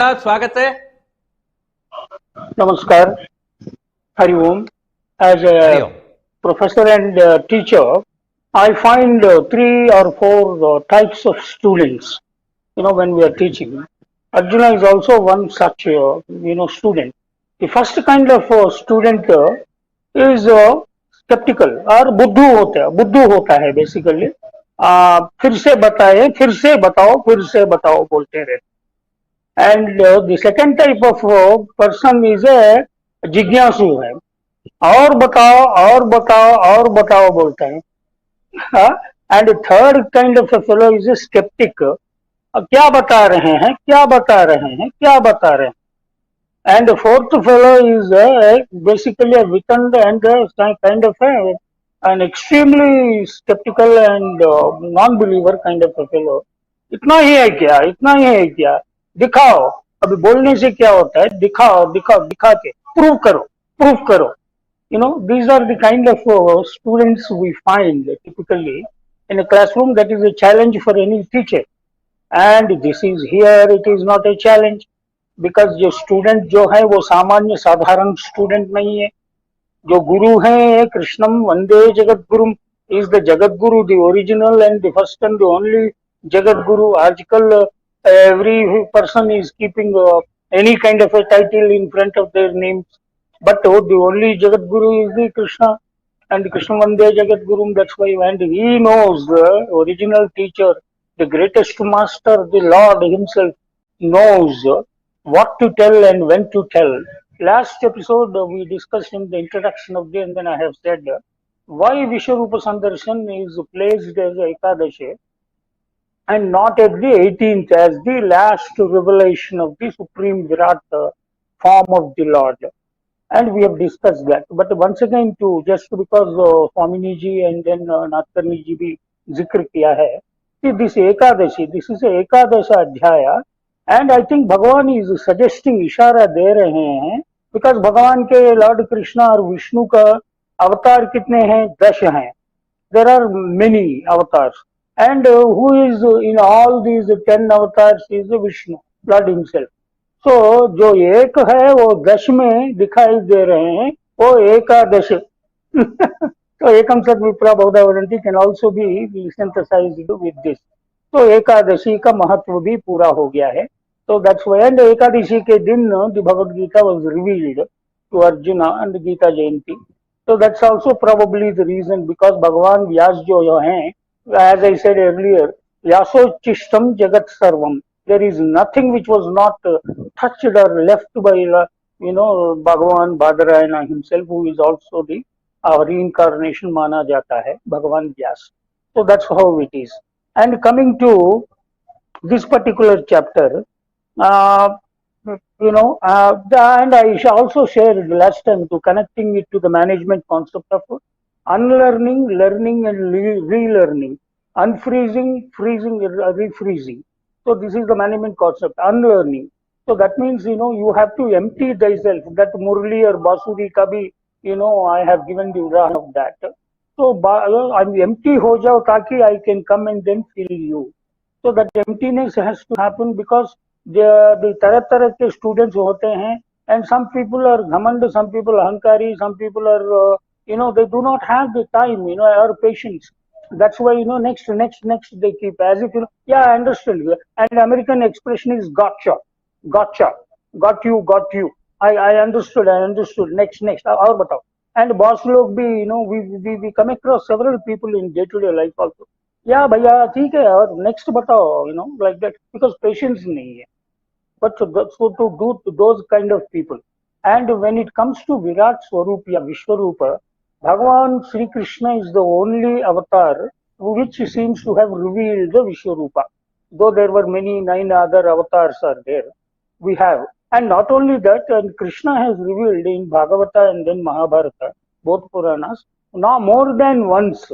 स्वागत है। Namaskar, Hari Om. As Hari a Om. professor and teacher, I find three or four types of students. When we are teaching, Arjuna is also one such, student. The first kind of student is skeptical or बुद्धू होता है basically. फिर से बताए, फिर से बताओ बोलते रहते। And the second type of person is a जिज्ञासु है, और बताओ बोलता है। And the third kind of a fellow is a skeptic. क्या बता रहे हैं, क्या बता रहे हैं, क्या बता रहे हैं। And the fourth fellow is basically a wizened and kind of an extremely skeptical and non-believer kind of a fellow. इतना ही है क्या, इतना ही है क्या, दिखाओ। अभी बोलने से क्या होता है, दिखाओ दिखाओ, दिखा के प्रूव करो, प्रूव करो। These are the kind of students we find typically in a classroom. That is a challenge for any teacher. And this is here, it is not a challenge. Because जो student जो है वो सामान्य साधारण student नहीं है। जो गुरु है कृष्णम वंदे जगत गुरुम, is the Jagat Guru, the original and the first and the only Jagat Guru. आजकल every person is keeping any kind of a title in front of their names, but the only Jagat Guru is the Krishna and Krishna वंदे जगत गुरुम। That's why and he knows the original teacher, the greatest master, the lord himself knows what to tell and when to tell. Last episode we discussed in the introduction of the, and then I have said why Vishwarupa Sandarshan is placed as Ekadashi and not at the 18th as the last revelation of the Supreme Virat form of the Lord. And we have discussed that. But once again, just because Swamini ji and then Natkarni ji bhi zikr kiya hai, see this Ekadashi, this is a Ekadasha Adhyaya. And I think भगवान is suggesting, इशारा दे रहे हैं, because भगवान के Lord Krishna और विष्णु का अवतार कितने हैं, 10 हैं। There are many avatars and who is in all these 10 avatars is Vishnu lord himself. So जो एक है वो 10 में दिखाई दे रहे हैं, वो एकादश। तो एकम सद विप्रा बहुधा वदन्ति can also be synthesized with this. तो एकादशी का महत्व भी पूरा हो गया है। So that's why, and Ekadashi के दिन the Bhagavad Gita was revealed to Arjuna and Gita Jayanti. So that's also probably the reason, because Bhagavan Vyas जो हैं, as I said earlier, Vyasochistam Jagat Sarvam. There is nothing which was not touched or left by Bhagavan Badarayana himself, who is also the reincarnation माना जाता है, Bhagavan Vyas. So that's how it is. And coming to this particular chapter, and I also shared last time to connecting it to the management concept of unlearning, learning and relearning, unfreezing, freezing, refreezing. So this is the management concept, unlearning. So that means, you have to empty thyself. That Murli or Basuri ka bhi, I have given the udaharan of that. So I'm empty ho jao taki I can come and then fill you. So that emptiness has to happen, because the तरह तरह के students होते हैं, and some people are ghamand, some people ahankari, some people are they do not have the time or patience. That's why next they keep as if yeah, I understand. And American expression is gotcha, got you. I understood, next और बताओ. And boss लोग भी we come across several people in day-to-day life also. या भैया ठीक है और next बताओ, like that, because patience नहीं है. But so to do to those kind of people. And when it comes to Virat Swarup या Vishwarupa, Bhagavan Sri Krishna is the only avatar which seems to have revealed the Vishwarupa. Though there were many 9 other avatars are there, we have. And not only that, and Krishna has revealed in Bhagavata and then Mahabharata, both Puranas, now more than once.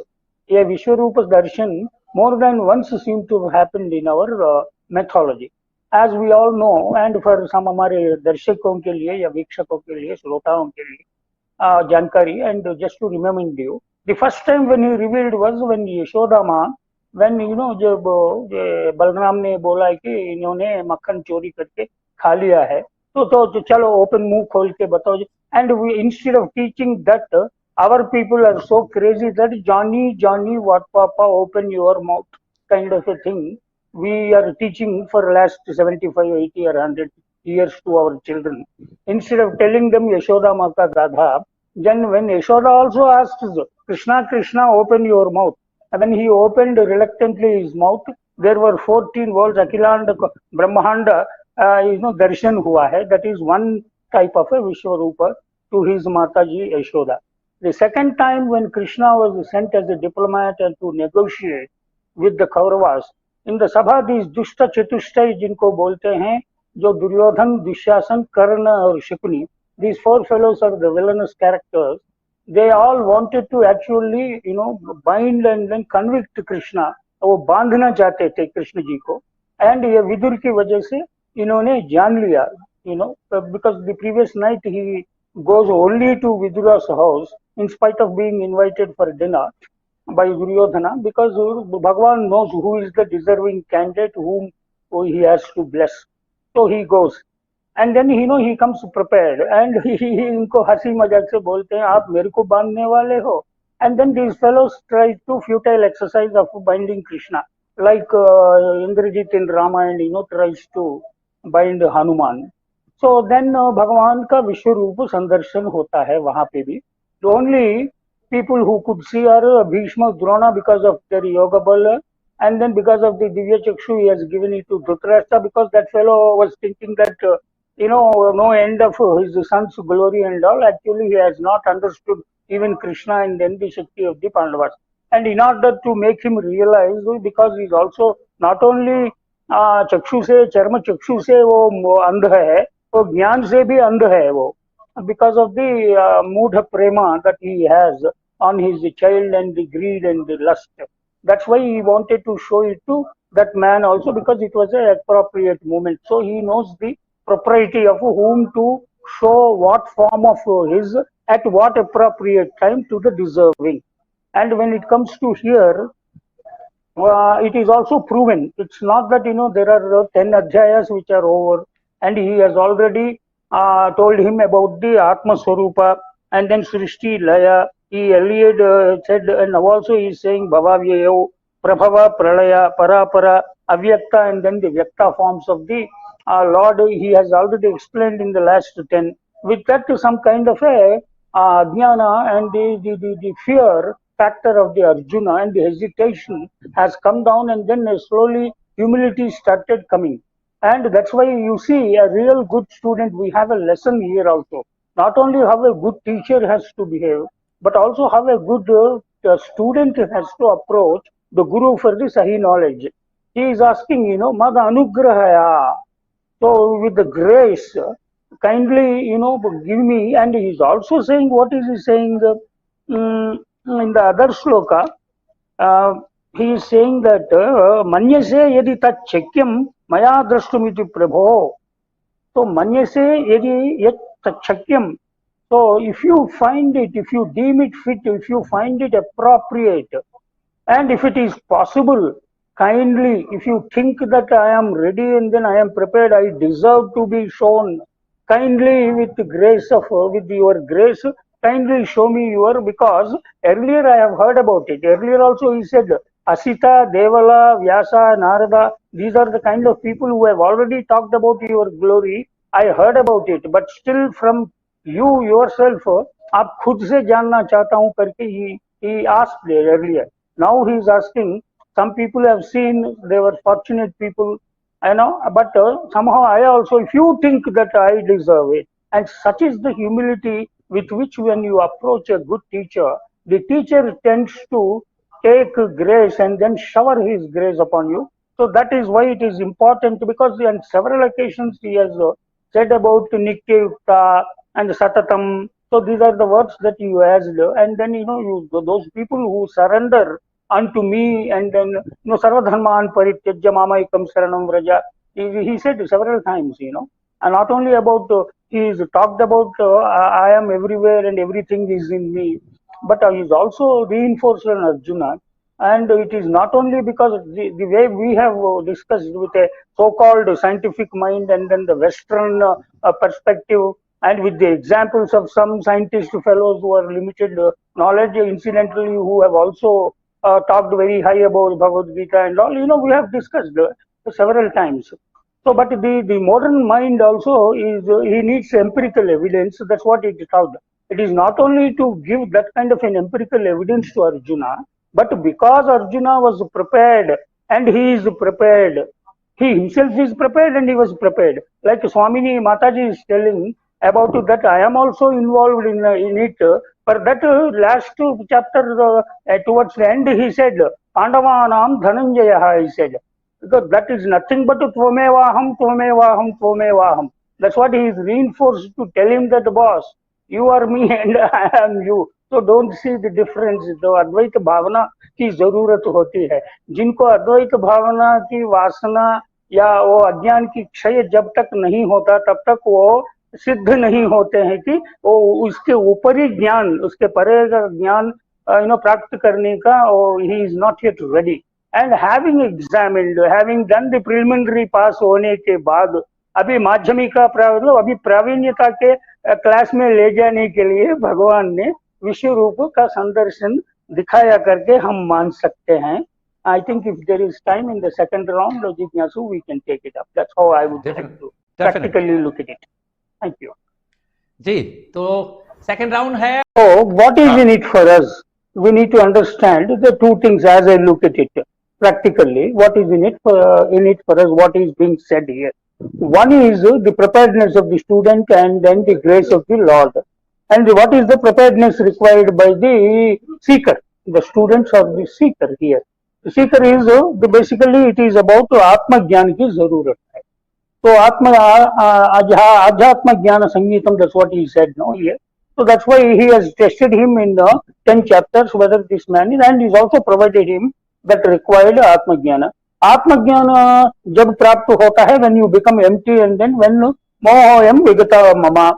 A Vishwarupa's darshan more than once seem to have happened in our mythology. As we all know, and for some हमारे दर्शकों के लिए या वीक्षकों के लिए, श्रोताओं के लिए जानकारी, and just to remind you, the first time when he revealed was when Yashoda माँ, when जब बलराम ने बोला कि इन्होंने मक्खन चोरी करके खा लिया है, तो चलो ओपन मुंह खोल के बताओ। And instead of teaching that our people are so crazy that Johnny, Johnny, what Papa, open your mouth, kind of a thing. We are teaching for last 75, 80 or 100 years to our children. Instead of telling them Yashoda Mata Radha, then when Yashoda also asked Krishna, Krishna, open your mouth. And when he opened reluctantly his mouth, there were 14 worlds, Akhilanda, Brahmanda, darshan hua hai. That is one type of a Vishwarupa to his Mataji Yashoda. The second time when Krishna was sent as a diplomat and to negotiate with the Kauravas, in the Sabha, these Dushta Chatushtay जिनको बोलते हैं, जो दुर्योधन, दुशासन, कर्ण और Shakuni, these four fellows are the villainous characters. They all wanted to actually, bind and then convict Krishna. वो बांधना चाहते थे कृष्ण जी को, and ये विदुर की वजह से इन्होंने जान लिया, because the previous night he goes only to Vidura's house in spite of being invited for dinner by Duryodhana, because Bhagavan knows who is the deserving candidate whom he has to bless. So he goes. And then he comes prepared, and इनको हंसी मजाक से बोलते हैं आप मेरे को बांधने वाले हो. And then these fellows try to futile exercise of binding Krishna, like Indrajit in Ramayana, tries to bind Hanuman. So then भगवान का विश्व रूप संदर्शन होता है वहां पे भी. The only people who could see are Bhishma, Drona, because of their yoga bala, and then because of the Divya Chakshu he has given it to Dhritarashtra, because that fellow was thinking that no end of his son's glory and all. Actually, he has not understood even Krishna and then the Shakti of the Pandavas. And in order to make him realize, because he is also not only चक्षु से, चर्म चक्षु से वो अंध है, वो ज्ञान से भी अंध है वो, because of the mood prema that he has on his child and the greed and the lust. That's why he wanted to show it to that man also, because it was an appropriate moment. So he knows the propriety of whom to show what form of his at what appropriate time to the deserving. And when it comes to here, it is also proven. It's not that there are 10 adhyayas which are over, and he has already told him about the Atma Swarupa, and then Srishti Laya. He earlier said, and now also he is saying Bhavavyayo, Prabhava, Pralaya, Parapara, Avyakta, and then the Vyakta forms of the Lord. He has already explained in the last 10. With that, some kind of a jnana and the fear factor of the Arjuna and the hesitation has come down, and then slowly humility started coming. And that's why you see a real good student, we have a lesson here also. Not only how a good teacher has to behave, but also how a good student has to approach the Guru for the Sahi knowledge. He is asking, Mada Anugrahaya. So with the grace, kindly, give me. And he is also saying, what is he saying? In the other sloka, he is saying that Manyase yadi tat chakyam maya drashtumiti prabho. So Manyase yadi yat tat chakyam. So if you find it, if you deem it fit, if you find it appropriate, and if it is possible, kindly, if you think that I am ready and then I am prepared, I deserve to be shown, kindly with the grace of, with your grace, kindly show me your, because earlier I have heard about it. Earlier also he said, Asita, Devala, Vyasa, Narada, these are the kind of people who have already talked about your glory. I heard about it, but still from you yourself, आप खुद से जानना चाहता हूँ करके he asked earlier. Now he is asking, some people have seen, they were fortunate people, but somehow I also, if you think that I deserve it, and such is the humility with which when you approach a good teacher, the teacher tends to take grace and then shower his grace upon you. So that is why it is important, because on several occasions he has said about Nityayukta and Satatam. So these are the words that you asked, and then those people who surrender unto me, and then Sarvadharman Parityajya Mamaikam Saranam Vraja. He said several times, and not only about he is talked about I am everywhere and everything is in me, but he is also reinforced on Arjuna And it is not only because the way we have discussed with a so-called scientific mind and then the Western perspective, and with the examples of some scientist fellows who are limited knowledge, incidentally, who have also talked very high about Bhagavad-Gita and all, we have discussed several times. So, but the modern mind also is, he needs empirical evidence. That's what it is called. It is not only to give that kind of an empirical evidence to Arjuna, but because Arjuna was prepared and he is prepared, he himself is prepared and he was prepared. Like Swamini Mataji is telling about that, I am also involved in it. For that last chapter, towards the end, he said, Pandavanam Dhananjaya, he said. Because that is nothing but Tvamevaham, Tvamevaham, Tvamevaham. That's what he is reinforced to tell him that, boss, you are me and I am you. तो don't see the difference. तो अद्वैत भावना की जरूरत होती है. जिनको अद्वैत भावना की वासना या वो अज्ञान की क्षय जब तक नहीं होता तब तक वो सिद्ध नहीं होते हैं कि वो उसके ऊपरी ज्ञान, उसके परे का ज्ञान प्राप्त करने का, he is not yet ready. And having examined, having done the preliminary pass होने के बाद अभी माध्यमिका अभी प्रावीण्यता के क्लास में ले जाने के लिए भगवान ने विश्व रूप का संदर्शन दिखाया करके हम मान सकते हैं. I think if there is time in the second round of Jignasu, we can take it up. That's how I would like to practically look at it. Thank you. जी, तो second round है. So what is in it for us? We need to understand the two things as I look at it practically. What is in it for us? What is being said here? One is the preparedness of the student and then the grace of the Lord. And what is the preparedness required by the seeker? The students or the seeker here. The seeker is basically it is about Atma Jnana ki zarurat hai. So Adhyatma Jnana Sangeetam, that's what he said now here. So that's why he has tested him in 10 chapters whether this man is, and he's also provided him that required Atma Jnana. Atma Jnana jab प्राप्त होता है when you become empty, and then when mohoyam vigata mama.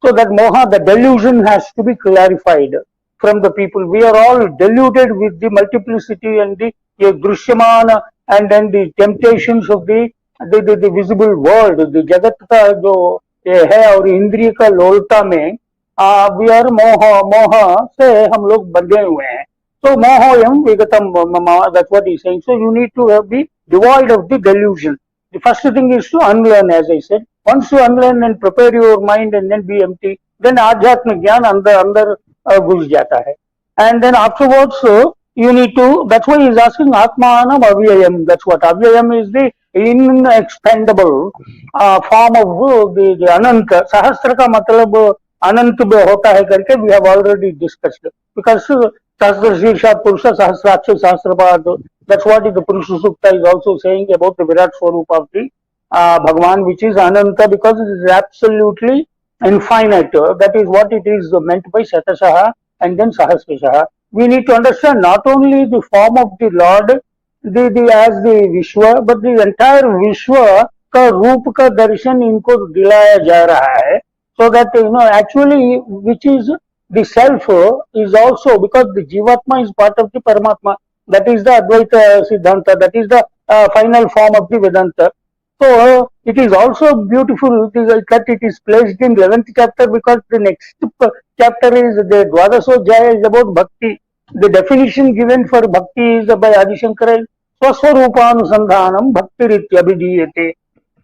So that moha, the delusion has to be clarified from the people. We are all deluded with the multiplicity and the drishyamana and then the temptations of the visible world. The jagat का जो ये है और इंद्रिय का लोलता में we are moha से हम लोग बंधे हुए हैं. So mohoyam vigatam mama, that's what he's saying. So you need to be devoid of the delusion. The first thing is to unlearn, as I said. Once you unlearn and prepare your mind and then be empty, then Adhyatma Jnana अंदर घुस जाता है. And then afterwards you need to, that's why he is asking Atmanam Avyayam. That's what Avyayam is, the inexpendable form of the Ananta. Sahasra का मतलब अनंत होता है करके we have already discussed. Because Sahasra Shirsha Purusha Sahasraksha Sahasrapad, that's what the Purusha Sukta is also saying about the Virat Swarupa of the Bhagwan, which is Ananta, because it is absolutely infinite. That is what it is meant by Shatashaha and then Sahasrashaha. We need to understand not only the form of the Lord as the Vishwa, but the entire Vishwa का रूप का दर्शन इनको दिलाया जा रहा है. So that actually which is the self is also, because the Jivatma is part of the Paramatma. That is the Advaita Siddhanta. That is the final form of the Vedanta. So it is also beautiful that it is placed in 11th chapter, because the next chapter is the Dwadasodhyaya is about Bhakti. The definition given for Bhakti is by Adi Shankara, Swaswarupa Anusandhanam Bhakti Abhidiyate.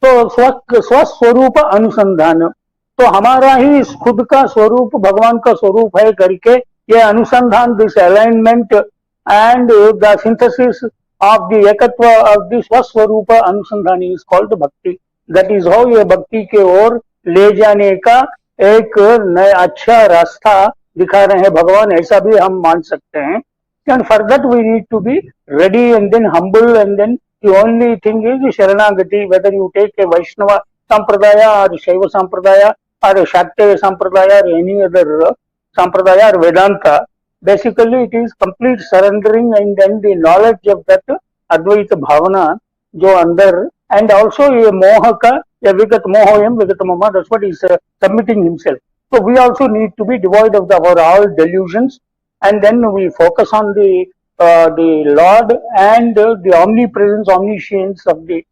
So Swaswarupa Anusandhanam. तो हमारा ही खुद का स्वरूप भगवान का स्वरूप है करके ये अनुसंधान, this alignment and the synthesis of the ekatva of the swaswarupa anusandhani is called bhakti. That is how ये भक्ति के ओर ले जाने का एक नया अच्छा रास्ता दिखा रहे हैं भगवान, ऐसा भी हम मान सकते हैं. And for that we need to be ready and then humble, and then the only thing is sharanagati. Whether you take a Vaishnava sampradaya or Shaiva sampradaya or a Shaktya sampradaya or any other sampradaya or Vedanta, basically it is complete surrendering and then the knowledge of that Advaita Bhavana जो अंदर, and also ये मोह का या विगत मोहोयम विगत mama, that's what he is submitting himself. So we also need to be devoid of our all delusions, and then we focus on the the Lord and the omnipresence, omniscience of the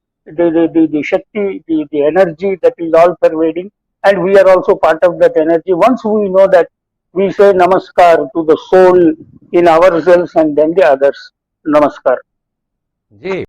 Shakti, the energy that is all pervading, and we are also part of that energy. Once we know that, we say Namaskar to the soul in ourselves and then the others. Namaskar. Ji